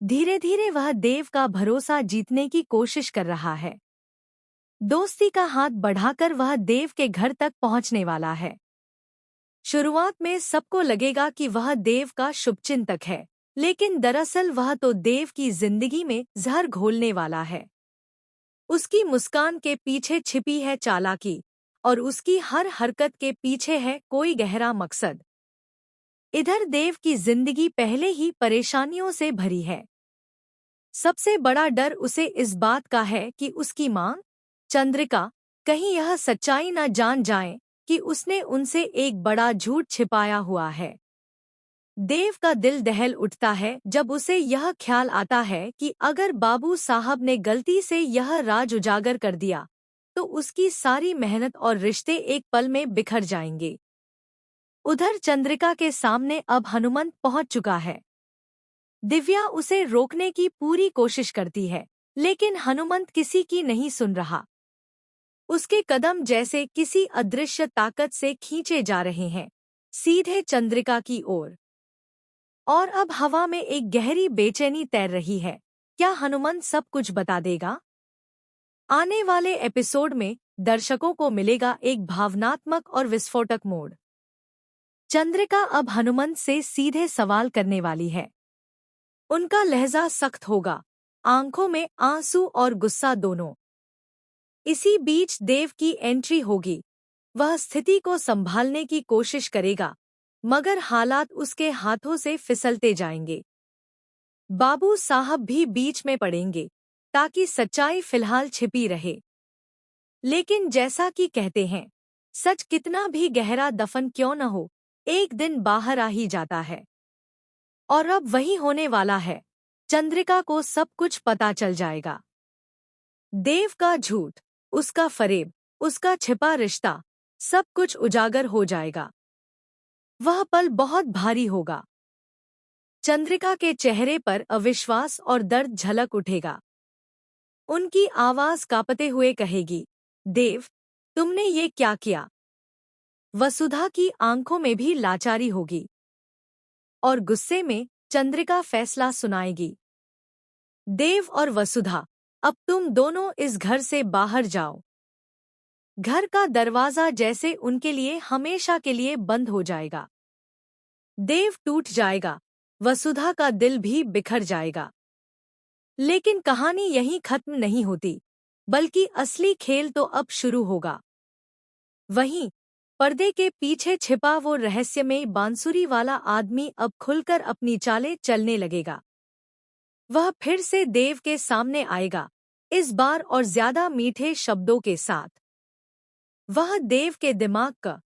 धीरे धीरे वह देव का भरोसा जीतने की कोशिश कर रहा है। दोस्ती का हाथ बढ़ाकर वह देव के घर तक पहुंचने वाला है। शुरुआत में सबको लगेगा कि वह देव का शुभचिंतक है, लेकिन दरअसल वह तो देव की जिंदगी में जहर घोलने वाला है। उसकी मुस्कान के पीछे छिपी है चालाकी, और उसकी हर हरकत के पीछे है कोई गहरा मकसद। इधर देव की जिंदगी पहले ही परेशानियों से भरी है। सबसे बड़ा डर उसे इस बात का है कि उसकी मां, चंद्रिका, कहीं यह सच्चाई न जान जाए कि उसने उनसे एक बड़ा झूठ छिपाया हुआ है। देव का दिल दहल उठता है जब उसे यह ख्याल आता है कि अगर बाबू साहब ने गलती से यह राज उजागर कर दिया तो उसकी सारी मेहनत और रिश्ते एक पल में बिखर जाएंगे। उधर चंद्रिका के सामने अब हनुमंत पहुंच चुका है। दिव्या उसे रोकने की पूरी कोशिश करती है, लेकिन हनुमंत किसी की नहीं सुन रहा। उसके कदम जैसे किसी अदृश्य ताकत से खींचे जा रहे हैं, सीधे चंद्रिका की ओर। और अब हवा में एक गहरी बेचैनी तैर रही है। क्या हनुमंत सब कुछ बता देगा? आने वाले एपिसोड में दर्शकों को मिलेगा एक भावनात्मक और विस्फोटक मोड़। चंद्रिका अब हनुमंत से सीधे सवाल करने वाली है। उनका लहजा सख्त होगा, आंखों में आंसू और गुस्सा दोनों। इसी बीच देव की एंट्री होगी। वह स्थिति को संभालने की कोशिश करेगा, मगर हालात उसके हाथों से फिसलते जाएंगे। बाबू साहब भी बीच में पड़ेंगे, ताकि सच्चाई फिलहाल छिपी रहे। लेकिन जैसा कि कहते हैं, सच कितना भी गहरा दफन क्यों न हो, एक दिन बाहर आ ही जाता है। और अब वही होने वाला है। चंद्रिका को सब कुछ पता चल जाएगा। देव का झूठ, उसका फरेब, उसका छिपा रिश्ता, सब कुछ उजागर हो जाएगा। वह पल बहुत भारी होगा। चंद्रिका के चेहरे पर अविश्वास और दर्द झलक उठेगा। उनकी आवाज कांपते हुए कहेगी, देव, तुमने ये क्या किया? वसुधा की आंखों में भी लाचारी होगी। और गुस्से में चंद्रिका फैसला सुनाएगी, देव और वसुधा, अब तुम दोनों इस घर से बाहर जाओ। घर का दरवाजा जैसे उनके लिए हमेशा के लिए बंद हो जाएगा। देव टूट जाएगा, वसुधा का दिल भी बिखर जाएगा। लेकिन कहानी यहीं खत्म नहीं होती, बल्कि असली खेल तो अब शुरू होगा। वहीं पर्दे के पीछे छिपा वो रहस्यमय बांसुरी वाला आदमी अब खुलकर अपनी चालें चलने लगेगा। वह फिर से देव के सामने आएगा, इस बार और ज्यादा मीठे शब्दों के साथ। वह देव के दिमाग का